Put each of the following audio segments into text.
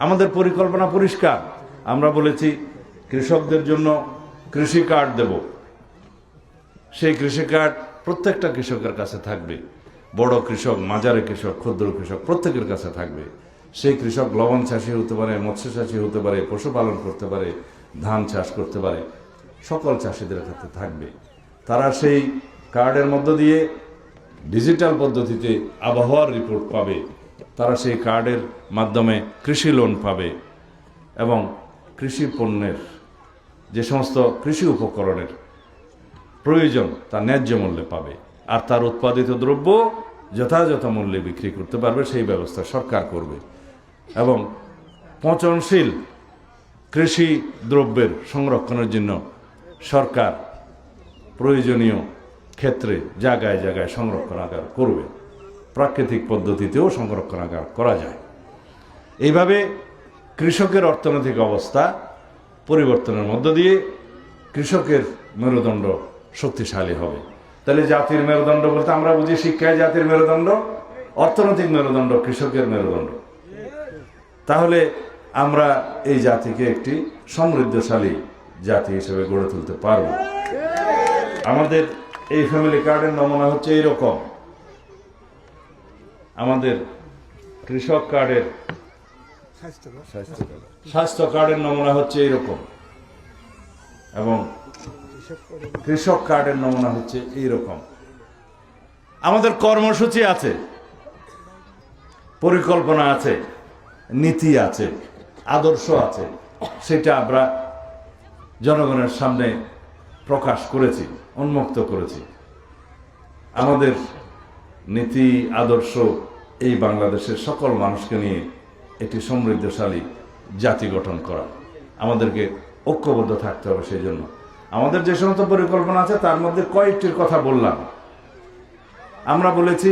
আমাদের পরিকল্পনা পরিষ্কার। আমরা বলেছি কৃষকদের জন্য কৃষি কার্ড দেব। সেই কৃষি কার্ড প্রত্যেকটা কৃষকের কাছে থাকবে। বড় কৃষক, মাঝারি কৃষক, ক্ষুদ্র কৃষক প্রত্যেকের কাছে থাকবে। সেই কৃষক লবণ চাষি হতে পারে, মৎস্য চাষি হতে পারে, পশুপালন করতে পারে, ধান চাষ করতে পারে, সকল চাষিদের কাছে থাকবে। তারা সেই কার্ডের মধ্য দিয়ে ডিজিটাল পদ্ধতিতে আবহাওয়ার রিপোর্ট পাবে। তারা সেই কার্ডের মাধ্যমে কৃষি লোন পাবে এবং কৃষি পণ্যের যে সমস্ত কৃষি উপকরণের প্রয়োজন তা ন্যায্য মূল্যে পাবে। আর তার উৎপাদিত দ্রব্য যথাযথ মূল্যে বিক্রি করতে পারবে, সেই ব্যবস্থা সরকার করবে। এবং পচনশীল কৃষি দ্রব্যের সংরক্ষণের জন্য সরকার প্রয়োজনীয় ক্ষেত্রে জায়গায় জায়গায় সংরক্ষণাগার করবে। প্রাকৃতিক পদ্ধতিতেও সংরক্ষণাগার করা যায়। এইভাবে কৃষকের অর্থনৈতিক অবস্থা পরিবর্তনের মধ্য দিয়ে কৃষকের মেরুদণ্ড শক্তিশালী হবে। তাহলে জাতির মেরুদণ্ড বলতে আমরা বুঝি শিক্ষায় জাতির মেরুদণ্ড, অর্থনৈতিক মেরুদণ্ড কৃষকের মেরুদণ্ড। তাহলে আমরা এই জাতিকে একটি সমৃদ্ধশালী জাতি হিসেবে গড়ে তুলতে পারব। আমাদের এই ফ্যামিলি কার্ডের নমুনা হচ্ছে এইরকম। আমাদের কৃষক কার্ডের স্বাস্থ্য কার্ডের নমুনা হচ্ছে এইরকম এবং কৃষক কার্ডের নমুনা হচ্ছে এইরকম। আমাদের কর্মসূচি আছে, পরিকল্পনা আছে, নীতি আছে, আদর্শ আছে। সেটা আমরা জনগণের সামনে প্রকাশ করেছি, উন্মুক্ত করেছি। আমাদের নীতি আদর্শ এই বাংলাদেশের সকল মানুষকে নিয়ে একটি সমৃদ্ধশালী জাতি গঠন করা। আমাদেরকে ঐক্যবদ্ধ থাকতে হবে। সেই জন্য আমাদের যে সমস্ত পরিকল্পনা আছে তার মধ্যে কয়েকটির কথা বললাম। আমরা বলেছি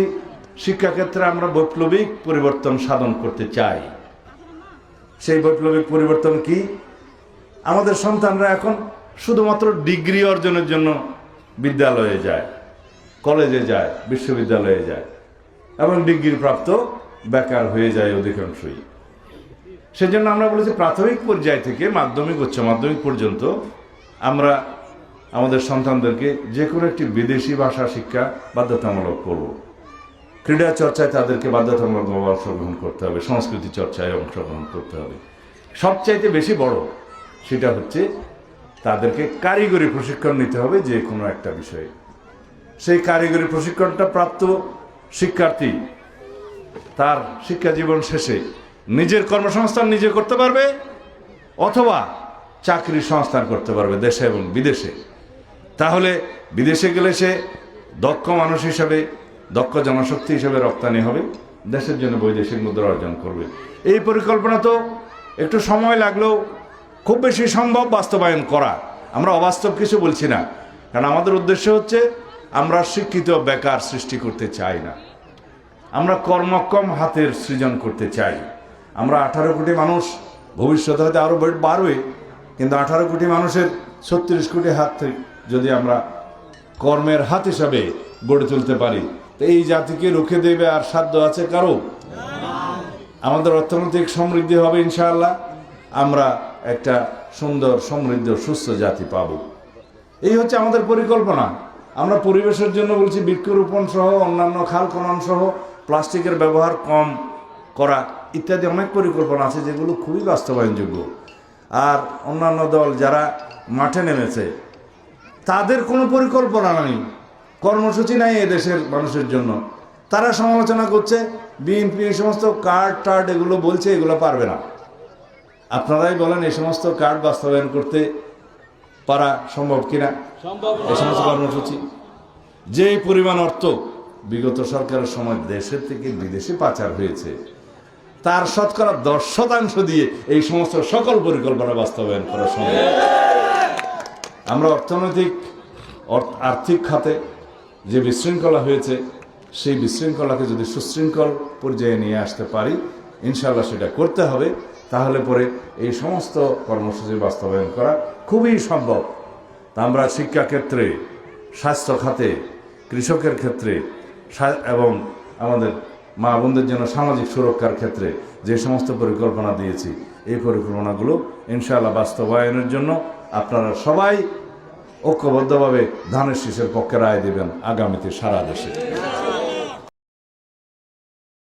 শিক্ষাক্ষেত্রে আমরা বৈপ্লবিক পরিবর্তন সাধন করতে চাই। সেই বৈপ্লবিক পরিবর্তন কি? আমাদের সন্তানরা এখন শুধুমাত্র ডিগ্রি অর্জনের জন্য বিদ্যালয়ে যায়, কলেজে যায়, বিশ্ববিদ্যালয়ে যায় এবং ডিগ্রি প্রাপ্ত বেকার হয়ে যায় অধিকাংশই। সেজন্য আমরা বলেছি প্রাথমিক পর্যায় থেকে মাধ্যমিক, উচ্চ মাধ্যমিক পর্যন্ত আমরা আমাদের সন্তানদেরকে যে কোনো একটি বিদেশি ভাষা শিক্ষা বাধ্যতামূলক করব। ক্রীড়া চর্চায় তাদেরকে বাধ্যতামূলকভাবে অংশগ্রহণ করতে হবে, সংস্কৃতি চর্চায় অংশগ্রহণ করতে হবে। সবচাইতে বেশি বড় সেটা হচ্ছে তাদেরকে কারিগরি প্রশিক্ষণ নিতে হবে যে কোনো একটা বিষয়ে। সেই কারিগরি প্রশিক্ষণটা প্রাপ্ত শিক্ষার্থী তার শিক্ষা জীবন শেষে নিজের কর্মসংস্থান নিজে করতে পারবে অথবা চাকরির সংস্থান করতে পারবে দেশে এবং বিদেশে। তাহলে বিদেশে গেলে সে দক্ষ মানুষ হিসাবে, দক্ষ জনশক্তি হিসেবে রপ্তানি হবে, দেশের জন্য বৈদেশিক মুদ্রা অর্জন করবে। এই পরিকল্পনা তো একটু সময় লাগলেও খুব বেশি সম্ভব বাস্তবায়ন করা। আমরা অবাস্তব কিছু বলছি না, কারণ আমাদের উদ্দেশ্য হচ্ছে আমরা শিক্ষিত বেকার সৃষ্টি করতে চাই না। আমরা কর্মক্ষম হাতের সৃজন করতে চাই। আমরা 18 কোটি মানুষ, ভবিষ্যতে হয়তো আরও বাড়বে, কিন্তু 18 কোটি মানুষের 36 কোটি হাত যদি আমরা কর্মের হাত হিসাবে গড়ে তুলতে পারি তো এই জাতিকে রুখে দেবে আর সাধ্য আছে কারো? আমাদের অর্থনৈতিক সমৃদ্ধি হবে ইনশাআল্লাহ। আমরা একটা সুন্দর, সমৃদ্ধ, সুস্থ জাতি পাব। এই হচ্ছে আমাদের পরিকল্পনা। আমরা পরিবেশের জন্য বলছি বৃক্ষরোপণ সহ, অন্যান্য খাল খনন সহ, প্লাস্টিকের ব্যবহার কম করা ইত্যাদি অনেক পরিকল্পনা আছে যেগুলো খুবই বাস্তবায়নযোগ্য। আর অন্যান্য দল যারা মাঠে নেমেছে তাদের কোনো পরিকল্পনা নেই, কর্মসূচি নাই এদেশের মানুষের জন্য। তারা সমালোচনা করছে বিএনপি এই সমস্ত কার্ড টার্ড এগুলো বলছে, এগুলো পারবে না। আপনারাই বলেন এই সমস্ত কার্ড বাস্তবায়ন করতে পারা সম্ভব কিনা? এই সমস্ত কর্মসূচি যে পরিমাণ অর্থ বিগত সরকারের সময় দেশের থেকে বিদেশে পাচার হয়েছে তার শতকরা 10% দিয়ে এই সমস্ত সকল পরিকল্পনা বাস্তবায়ন করা সম্ভব। আমরা আর্থিক খাতে যে বিশৃঙ্খলা হয়েছে সেই বিশৃঙ্খলাকে যদি সুশৃঙ্খল পর্যায়ে নিয়ে আসতে পারি ইনশাআল্লাহ সেটা করতে হবে। তাহলে পরে এই সমস্ত কর্মসূচি বাস্তবায়ন করা খুবই সম্ভব। তা আমরা শিক্ষা ক্ষেত্রে, স্বাস্থ্য খাতে, কৃষকের ক্ষেত্রে এবং আমাদের মা বোনদের জন্য সামাজিক সুরক্ষার ক্ষেত্রে যে সমস্ত পরিকল্পনা দিয়েছি, এই পরিকল্পনাগুলো ইনশাআল্লাহ বাস্তবায়নের জন্য আপনারা সবাই ঐক্যবদ্ধভাবে ধানের শীষের পক্ষে রায় দেবেন আগামীতে সারা দেশে।